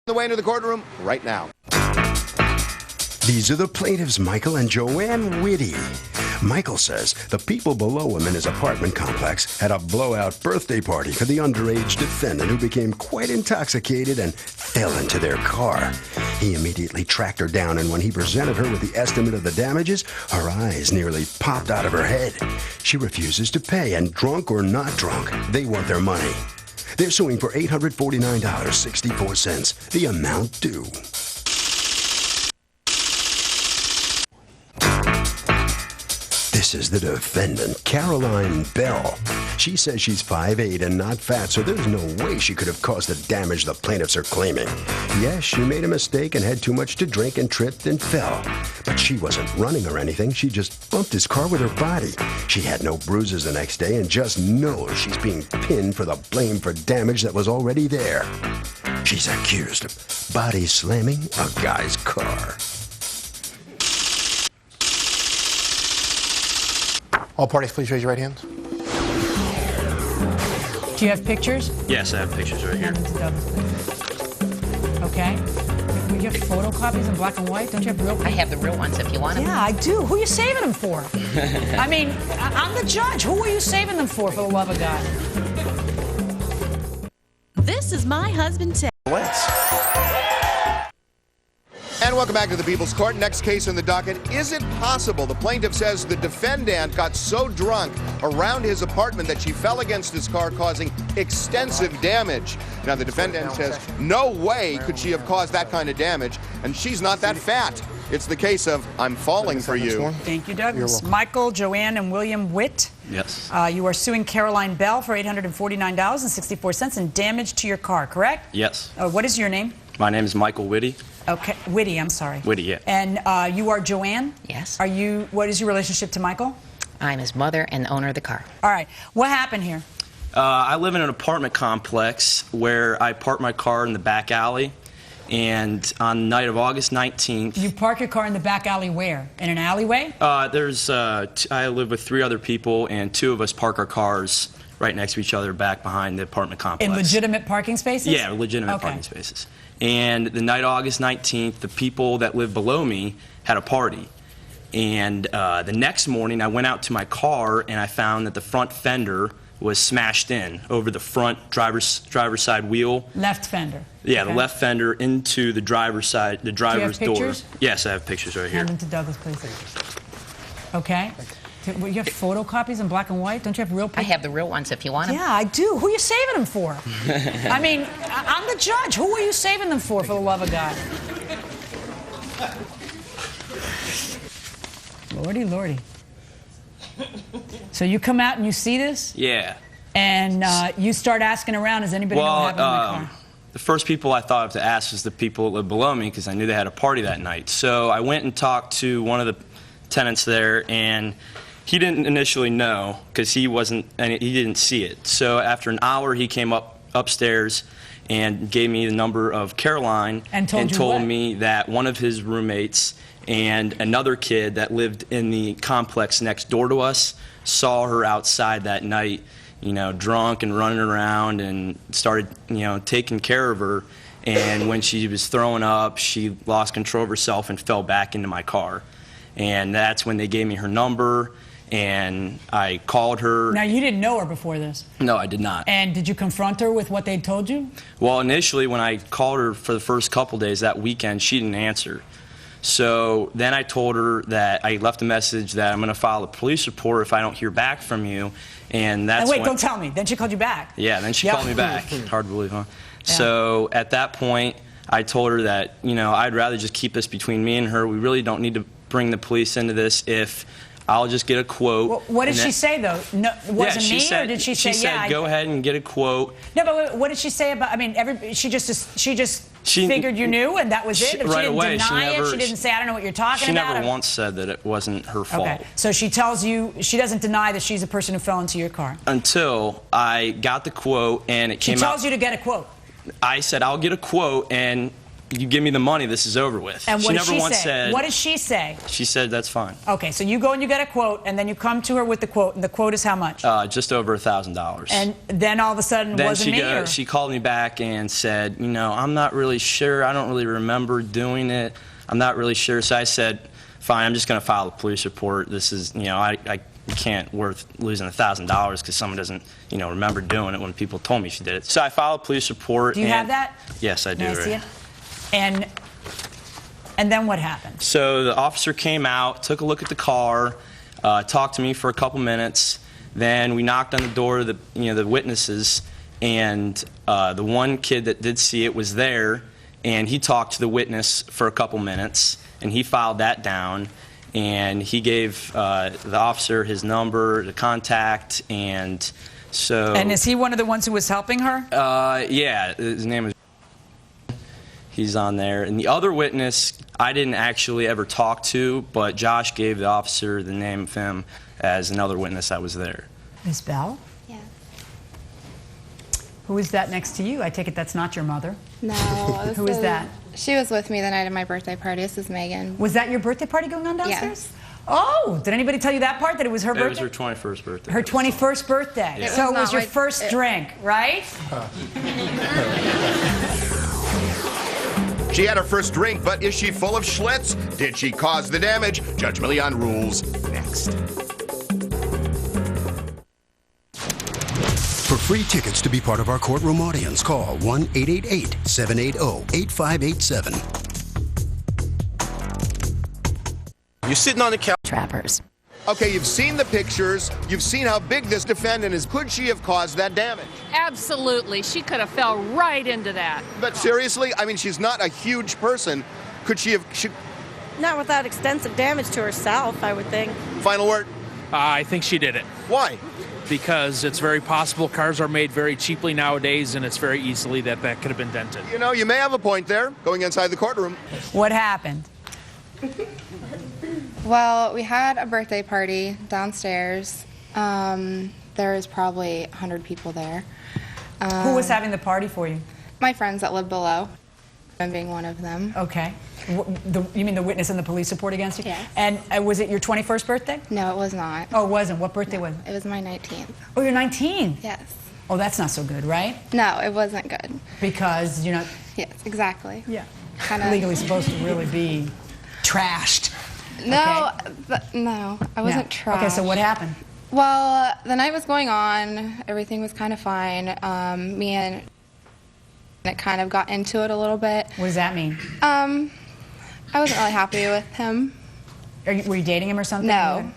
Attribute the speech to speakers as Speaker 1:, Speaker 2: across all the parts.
Speaker 1: The way into the courtroom right now.
Speaker 2: These are the plaintiffs, Michael and Joanne Witte. Michael says the people below him in his apartment complex had a blowout birthday party for the underage defendant who became quite intoxicated and fell into their car. He immediately tracked her down, and when he presented her with the estimate of the damages, her eyes nearly popped out of her head. She refuses to pay, and drunk or not drunk, they want their money. They're suing for $849.64, the amount due. This is the defendant, Caroline Bell. She says she's 5'8" and not fat, so there's no way she could have caused the damage the plaintiffs are claiming. Yes, she made a mistake and had too much to drink and tripped and fell. But she wasn't running or anything. She just bumped his car with her body. She had no bruises the next day and just knows she's being pinned for the blame for damage that was already there. She's accused of body slamming a guy's car.
Speaker 3: All parties, please raise your right hands.
Speaker 4: Do you have pictures?
Speaker 5: Yes, I have pictures right here.
Speaker 4: Okay. You have photocopies in black and white? Don't you have real pictures?
Speaker 6: I have the real ones if you want them.
Speaker 4: Yeah, I do. Who are you saving them for? I mean, I'm the judge. Who are you saving them for the love of God?
Speaker 7: This is my husband, Ted.
Speaker 1: And welcome back to the People's Court. Next case on the docket. Is it possible the plaintiff says the defendant got so drunk around his apartment that she fell against his car, causing extensive damage? Now, the defendant says no way could she have caused that kind of damage, and she's not that fat. It's the case of I'm falling for you.
Speaker 4: Thank you, Douglas. Michael, Joanne, and William Witte.
Speaker 5: Yes.
Speaker 4: You are suing Caroline Bell for $849.64 in damage to your car, correct?
Speaker 5: Yes.
Speaker 4: What is your name?
Speaker 5: My name is Michael Witte.
Speaker 4: Okay, Witte, I'm sorry.
Speaker 5: Witte, yeah.
Speaker 4: And you are Joanne?
Speaker 6: Yes.
Speaker 4: What is your relationship to Michael?
Speaker 6: I'm his mother and the owner of the car.
Speaker 4: All right. What happened here?
Speaker 5: I live in an apartment complex where I park my car in the back alley, and on the night of August 19th...
Speaker 4: You park your car in the back alley where? In an alleyway?
Speaker 5: I live with 3 other people, and 2 of us park our cars right next to each other back behind the apartment complex.
Speaker 4: In legitimate parking spaces?
Speaker 5: Yeah, legitimate parking spaces. And the night of August 19th, the people that live below me had a party. And the next morning, I went out to my car, and I found that the front fender was smashed in over the front driver's side wheel.
Speaker 4: Left fender?
Speaker 5: Yeah,
Speaker 4: okay.
Speaker 5: The left fender into the driver's side, the driver's door.
Speaker 4: Do you have pictures?
Speaker 5: Yes, I have pictures right here.
Speaker 4: Hand them to Douglas, please. Okay. You have photocopies in black and white? Don't you have real pictures?
Speaker 6: I have the real ones if you want them.
Speaker 4: Yeah, I do. Who are you saving them for? I mean, I'm the judge. Who are you saving them for the love of God? Lordy, lordy. So you come out and you see this?
Speaker 5: Yeah.
Speaker 4: And you start asking around, does anybody know what happened in my car?
Speaker 5: The first people I thought of to ask was the people that lived below me, because I knew they had a party that night. So I went and talked to one of the tenants there, and he didn't initially know because he didn't see it. So after an hour, he came upstairs and gave me the number of Caroline
Speaker 4: and told
Speaker 5: me that one of his roommates and another kid that lived in the complex next door to us saw her outside that night, you know, drunk and running around, and started, you know, taking care of her. And when she was throwing up, she lost control of herself and fell back into my car. And that's when they gave me her number, and I called her.
Speaker 4: Now, you didn't know her before this?
Speaker 5: No, I did not.
Speaker 4: And did you confront her with what they'd told you?
Speaker 5: Well, initially, when I called her for the first couple days that weekend, she didn't answer. So then I told her that I left a message that I'm going to file a police report if I don't hear back from you. And that's
Speaker 4: wait, don't tell me. Then she called you back.
Speaker 5: Yeah, then she called me back. Hard to believe, huh?
Speaker 4: Yeah. So
Speaker 5: at that point, I told her that, you know, I'd rather just keep this between me and her. We really don't need to bring the police into this if I'll just get a quote.
Speaker 4: Well, what did she say, though? No, it wasn't me, or did she say,
Speaker 5: she said, go ahead and get a quote.
Speaker 4: No, but what did she say about, I mean, she just figured you knew, and that was it? If
Speaker 5: right
Speaker 4: she didn't
Speaker 5: away,
Speaker 4: deny it? She didn't say, I don't know what you're talking about?
Speaker 5: She never once said that it wasn't her fault.
Speaker 4: Okay, so she tells you, she doesn't deny that she's the person who fell into your car?
Speaker 5: Until I got the quote, and it came out.
Speaker 4: She tells you to get a quote?
Speaker 5: I said, I'll get a quote, and you give me the money, this is over with.
Speaker 4: And what
Speaker 5: she
Speaker 4: does
Speaker 5: never
Speaker 4: she
Speaker 5: once
Speaker 4: say?
Speaker 5: said.
Speaker 4: What does she say?
Speaker 5: She said that's fine.
Speaker 4: Okay, so you go and you get a quote, and then you come to her with the quote, and the quote is how much?
Speaker 5: Just over $1,000.
Speaker 4: And then all of a sudden,
Speaker 5: then
Speaker 4: wasn't me? Or?
Speaker 5: She called me back and said, you know, I'm not really sure. I don't really remember doing it. I'm not really sure. So I said, fine, I'm just going to file a police report. This is, you know, I can't worth losing $1,000 because someone doesn't, you know, remember doing it when people told me she did it. So I filed a police report.
Speaker 4: Do you have that?
Speaker 5: Yes, I do.
Speaker 4: May I see it? And then what happened?
Speaker 5: So the officer came out, took a look at the car, talked to me for a couple minutes. Then we knocked on the door of the witnesses, and the one kid that did see it was there, and he talked to the witness for a couple minutes, and he filed that down, and he gave the officer his number to contact, and so.
Speaker 4: And is he one of the ones who was helping her?
Speaker 5: Yeah, his name is. He's on there. And the other witness, I didn't actually ever talk to, but Josh gave the officer the name of him as another witness that was there.
Speaker 4: Miss Bell?
Speaker 8: Yeah.
Speaker 4: Who is that next to you? I take it that's not your mother.
Speaker 8: No.
Speaker 4: Who is that?
Speaker 8: She was with me the night of my birthday party. This is Megan.
Speaker 4: Was that your birthday party going on downstairs?
Speaker 8: Yes.
Speaker 4: Oh, did anybody tell you that part, that it was her birthday?
Speaker 5: It was her 21st birthday.
Speaker 4: Her 21st birthday.
Speaker 5: Yeah.
Speaker 4: So it was your first drink, right?
Speaker 1: She had her first drink, but is she full of Schlitz? Did she cause the damage? Judge Millie on Rules next.
Speaker 2: For free tickets to be part of our courtroom audience, call 1-888-780-8587.
Speaker 3: You're sitting on the couch.
Speaker 6: Trappers.
Speaker 1: Okay, you've seen the pictures. You've seen how big this defendant is. Could she have caused that damage?
Speaker 9: Absolutely. She could have fell right into that.
Speaker 1: But seriously, I mean, she's not a huge person. Could she have...
Speaker 10: Not without extensive damage to herself, I would think.
Speaker 1: Final word?
Speaker 11: I think she did it.
Speaker 1: Why?
Speaker 11: Because it's very possible cars are made very cheaply nowadays, and it's very easily that could have been dented.
Speaker 1: You know, you may have a point there, going inside the courtroom.
Speaker 4: What happened?
Speaker 8: Well, we had a birthday party downstairs. There was probably 100 people there.
Speaker 4: Who was having the party for you?
Speaker 8: My friends that live below. I'm being one of them.
Speaker 4: Okay. You mean the witness in the police report against you?
Speaker 8: Yes.
Speaker 4: And was it your 21st birthday?
Speaker 8: No, it was not.
Speaker 4: Oh, it wasn't. What birthday was it?
Speaker 8: It was my 19th.
Speaker 4: Oh, you're 19?
Speaker 8: Yes.
Speaker 4: Oh, that's not so good, right?
Speaker 8: No, it wasn't good.
Speaker 4: Because you're not...
Speaker 8: Yes, exactly.
Speaker 4: Yeah.
Speaker 8: Kinda...
Speaker 4: legally supposed to really be trashed.
Speaker 8: No,
Speaker 4: Okay.
Speaker 8: No, I wasn't trashed.
Speaker 4: Okay, so what happened?
Speaker 8: Well, the night was going on. Everything was kind of fine. Me and it kind of got into it a little bit.
Speaker 4: What does that mean?
Speaker 8: I wasn't really happy with him.
Speaker 4: Were you dating him or something?
Speaker 8: No.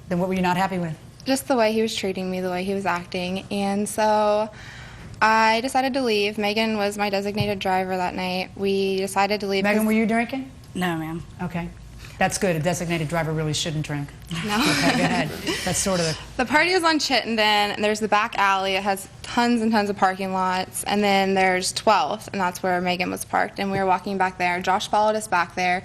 Speaker 4: Then what were you not happy with?
Speaker 8: Just the way he was treating me, the way he was acting. And so I decided to leave. Megan was my designated driver that night. We decided to leave.
Speaker 4: Megan, were you drinking?
Speaker 10: No, ma'am.
Speaker 4: Okay. That's good. A designated driver really shouldn't drink.
Speaker 8: No.
Speaker 4: Okay, go ahead. That's sort of
Speaker 8: The party was on Chittenden, and there's the back alley. It has tons and tons of parking lots. And then there's 12th, and that's where Megan was parked. And we were walking back there. Josh followed us back there.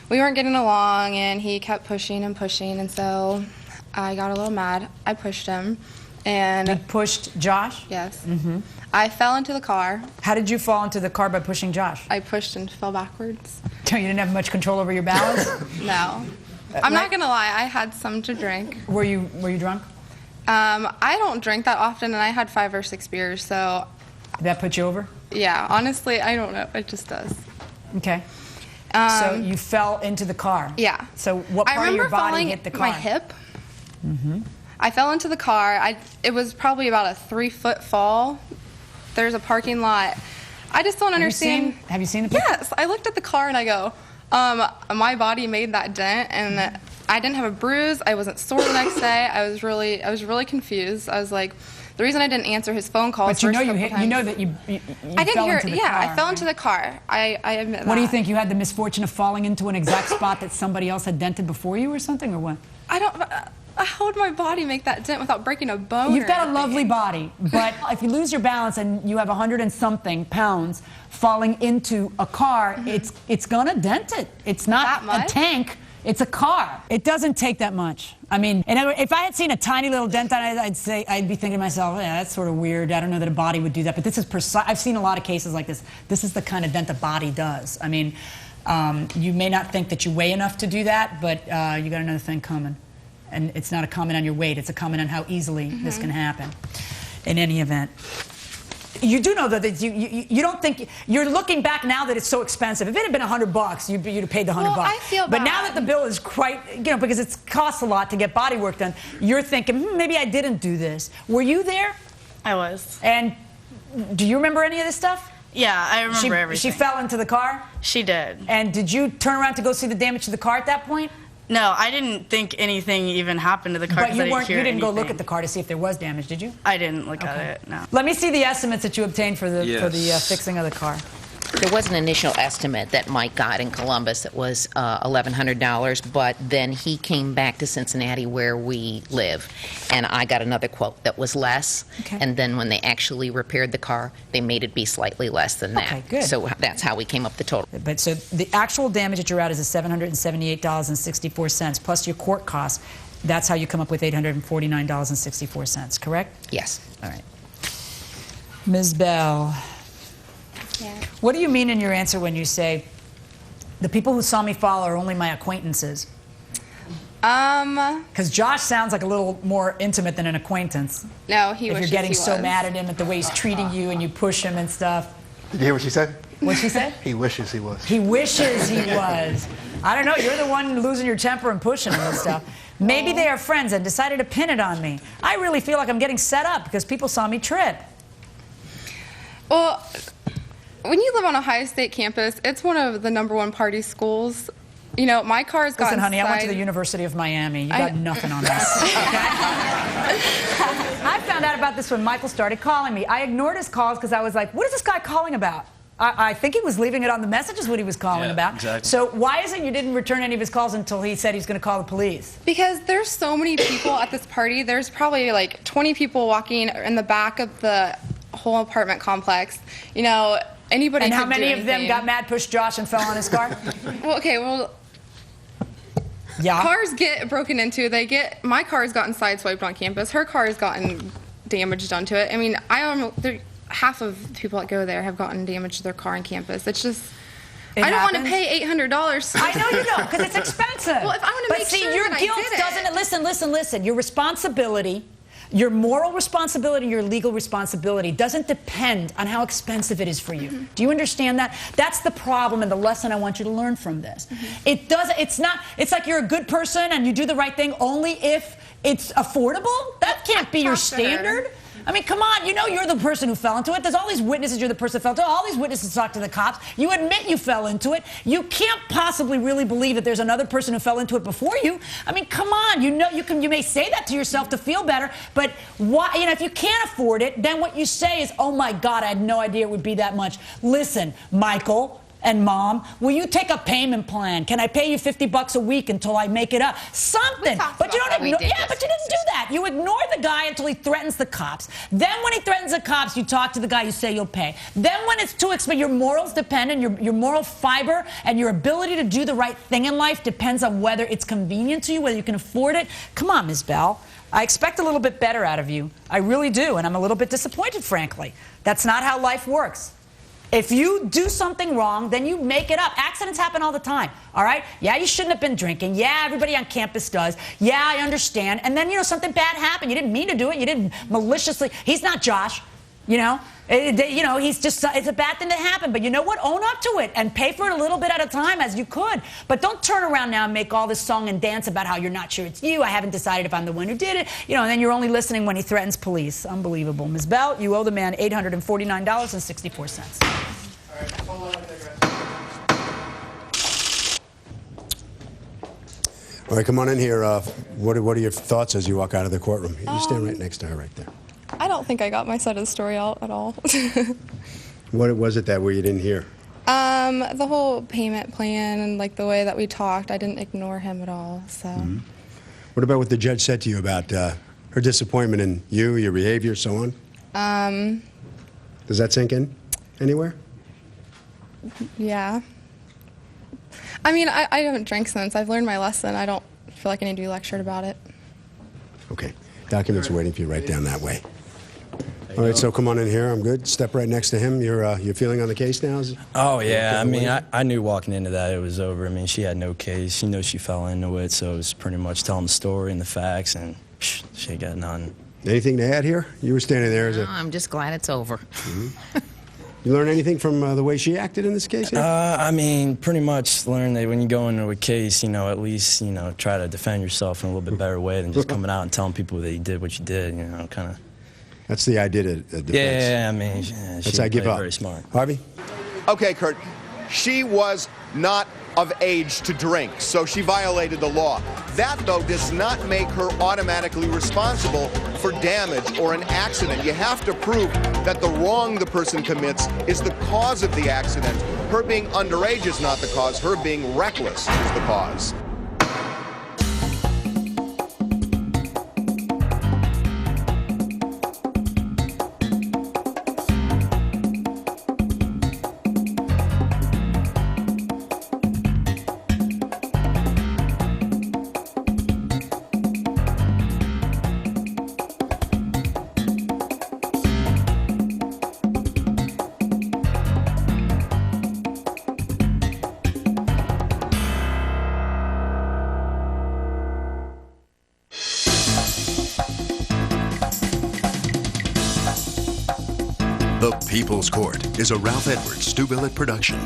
Speaker 8: We weren't getting along, and he kept pushing and pushing. And so I got a little mad. I pushed him. And
Speaker 4: You pushed Josh?
Speaker 8: Yes. Mm-hmm. I fell into the car.
Speaker 4: How did you fall into the car by pushing Josh?
Speaker 8: I pushed and fell backwards.
Speaker 4: You didn't have much control over your balance?
Speaker 8: No. I'm not going to lie. I had some to drink.
Speaker 4: Were you drunk?
Speaker 8: I don't drink that often, and I had 5 or 6 beers, so...
Speaker 4: Did that put you over?
Speaker 8: Yeah, honestly, I don't know. It just does.
Speaker 4: Okay. So you fell into the car?
Speaker 8: Yeah.
Speaker 4: So what part of your body hit the car?
Speaker 8: My hip. Mm-hmm. I fell into the car. It was probably about a 3-foot fall. There's a parking lot. I just don't understand.
Speaker 4: Have you seen the picture?
Speaker 8: Yes. I looked at the car and I go, my body made that dent, and I didn't have a bruise. I wasn't sore the next day. I was really confused. I was like, the reason I didn't answer his phone calls.
Speaker 4: But you know that you
Speaker 8: I didn't
Speaker 4: fell
Speaker 8: hear.
Speaker 4: into the
Speaker 8: Yeah,
Speaker 4: car,
Speaker 8: I fell
Speaker 4: right?
Speaker 8: into the car. I admit that.
Speaker 4: What do you think? You had the misfortune of falling into an exact spot that somebody else had dented before you, or something, or what?
Speaker 8: I don't. How would my body make that dent without breaking a bone?
Speaker 4: You've got a lovely body, but if you lose your balance and you have 100 and something pounds falling into a car, it's gonna dent it. It's not
Speaker 8: That much?
Speaker 4: a tank. It's a car. It doesn't take that much. I mean, and if I had seen a tiny little dent on it, I'd be thinking to myself, yeah, that's sort of weird. I don't know that a body would do that. But this is precise. I've seen a lot of cases like this. This is the kind of dent a body does. I mean, you may not think that you weigh enough to do that, but you got another thing coming. And it's not a comment on your weight. It's a comment on how easily this can happen. In any event. You do know that you don't think you're looking back now that it's so expensive. If it had been $100, you'd have paid the $100.
Speaker 8: Well, I feel
Speaker 4: but
Speaker 8: bad.
Speaker 4: now that the bill is quite, because it costs a lot to get body work done, you're thinking, maybe I didn't do this. Were you there?
Speaker 12: I was.
Speaker 4: And do you remember any of this stuff?
Speaker 12: Yeah, I remember everything.
Speaker 4: She fell into the car?
Speaker 12: She did.
Speaker 4: And did you turn around to go see the damage to the car at that point?
Speaker 12: No, I didn't think anything even happened to the car.
Speaker 4: But you didn't go look at the car to see if there was damage, did you?
Speaker 12: I didn't look at it, no.
Speaker 4: Let me see the estimates that you obtained for the fixing of the car.
Speaker 6: There was an initial estimate that Mike got in Columbus that was $1,100, but then he came back to Cincinnati where we live, and I got another quote that was less.
Speaker 4: Okay.
Speaker 6: And then when they actually repaired the car, they made it be slightly less than that.
Speaker 4: Okay, good.
Speaker 6: So that's how we came up the total.
Speaker 4: But so the actual damage that you're at is $778.64 plus your court costs. That's how you come up with $849.64, correct?
Speaker 6: Yes.
Speaker 4: All right. Ms. Bell.
Speaker 8: Yeah.
Speaker 4: What do you mean in your answer when you say, the people who saw me fall are only my acquaintances? Because Josh sounds like a little more intimate than an acquaintance.
Speaker 8: No, he
Speaker 4: if
Speaker 8: wishes
Speaker 4: you're getting
Speaker 8: he
Speaker 4: so
Speaker 8: was.
Speaker 4: mad at him at the way he's treating you and you push him and stuff.
Speaker 13: Did you hear what she said?
Speaker 4: What'd she say?
Speaker 13: He wishes he was.
Speaker 4: He wishes he was. I don't know. You're the one losing your temper and pushing him and stuff. Maybe they are friends and decided to pin it on me. I really feel like I'm getting set up because people saw me trip.
Speaker 8: Well, when you live on a high-state campus, it's one of the #1 party schools. You know, my car's got
Speaker 4: Listen, honey, I went to
Speaker 8: inside-
Speaker 4: the University of Miami. You got nothing on this. I found out about this when Michael started calling me. I ignored his calls because I was like, what is this guy calling about? I think he was leaving it on the messages what he was calling about.
Speaker 3: Exactly.
Speaker 4: So why is it you didn't return any of his calls until he said he's going to call the police?
Speaker 8: Because there's so many people at this party. There's probably like 20 people walking in the back of the whole apartment complex. You know, anybody
Speaker 4: And
Speaker 8: could
Speaker 4: how many
Speaker 8: do
Speaker 4: of them
Speaker 8: anything.
Speaker 4: got mad, pushed Josh, and fell on his car?
Speaker 8: Well, okay, well,
Speaker 4: yeah.
Speaker 8: cars get broken into. My car's gotten sideswiped on campus. Her car has gotten damage done to it. I mean, half of the people that go there have gotten damage to their car on campus. It's just, I don't want to pay $800.
Speaker 4: I know you don't, because it's expensive.
Speaker 8: Well, if I want to make sure
Speaker 4: your
Speaker 8: that
Speaker 4: guilt
Speaker 8: I did
Speaker 4: doesn't.
Speaker 8: it.
Speaker 4: Listen. Your responsibility, your moral responsibility, your legal responsibility doesn't depend on how expensive it is for you.
Speaker 8: Mm-hmm.
Speaker 4: Do you understand that? That's the problem and the lesson I want you to learn from this.
Speaker 8: Mm-hmm.
Speaker 4: It doesn't. It's not. It's like you're a good person and you do the right thing only if it's affordable. That can't be your
Speaker 8: Talk to her.
Speaker 4: standard. I mean, come on, you know you're the person who fell into it. There's all these witnesses you're the person who fell into it. All these witnesses talk to the cops. You admit you fell into it. You can't possibly really believe that there's another person who fell into it before you. I mean, come on, you know you may say that to yourself to feel better, but why, if you can't afford it, then what you say is, oh my God, I had no idea it would be that much. Listen, Michael and Mom, will you take a payment plan? Can I pay you $50 a week until I make it up? Something. But you don't ignore. Yeah, but you didn't do that. You ignore the guy until he threatens the cops. Then when he threatens the cops, you talk to the guy, you say you'll pay. Then when it's too expensive, your morals depend, and your moral fiber and your ability to do the right thing in life depends on whether it's convenient to you, whether you can afford it. Come on, Ms. Bell. I expect a little bit better out of you. I really do, and I'm a little bit disappointed, frankly. That's not how life works. If you do something wrong, then you make it up. Accidents happen all the time, all right? Yeah, you shouldn't have been drinking. Yeah, everybody on campus does. Yeah, I understand. And then, something bad happened. You didn't mean to do it. You didn't maliciously. He's not Josh, he's just, it's a bad thing to happen. But you know what? Own up to it and pay for it a little bit at a time as you could. But don't turn around now and make all this song and dance about how you're not sure it's you. I haven't decided if I'm the one who did it. And then you're only listening when he threatens police. Unbelievable. Ms. Bell, you owe the man $849.64.
Speaker 2: All right, come on in here. What are your thoughts as you walk out of the courtroom? You stand right next to her right there.
Speaker 8: I don't think I got my side of the story out at all.
Speaker 2: What was it that where you didn't hear?
Speaker 8: The whole payment plan and the way that we talked, I didn't ignore him at all. So.
Speaker 2: Mm-hmm. What about what the judge said to you about her disappointment in you, your behavior, so on? Does that sink in anywhere?
Speaker 8: Yeah. I mean, I haven't drank since. I've learned my lesson. I don't feel like I need to be lectured about it.
Speaker 2: Okay. Documents are waiting for you right down that way. All right, so come on in here. I'm good. Step right next to him. Your feeling on the case now?
Speaker 5: Oh, yeah. I mean, I knew walking into that it was over. I mean, she had no case. She knows she fell into it, so it was pretty much telling the story and the facts, and she got none.
Speaker 2: Anything to add here? You were standing there as a...
Speaker 6: I'm just glad it's over.
Speaker 2: Mm-hmm. You learn anything from the way she acted in this case?
Speaker 5: I mean, pretty much learn that when you go into a case, at least, try to defend yourself in a little bit better way than just coming out and telling people that you did what you did, kind of.
Speaker 2: That's the idea of defense.
Speaker 5: Yeah, I mean,
Speaker 2: that's I give up.
Speaker 5: Very smart.
Speaker 2: Harvey?
Speaker 1: Okay, Kurt. She was not of age to drink, so she violated the law. That, though, does not make her automatically responsible for damage or an accident. You have to prove that the wrong the person commits is the cause of the accident. Her being underage is not the cause. Her being reckless is the cause.
Speaker 2: The People's Court is a Ralph Edwards Stu Billett production.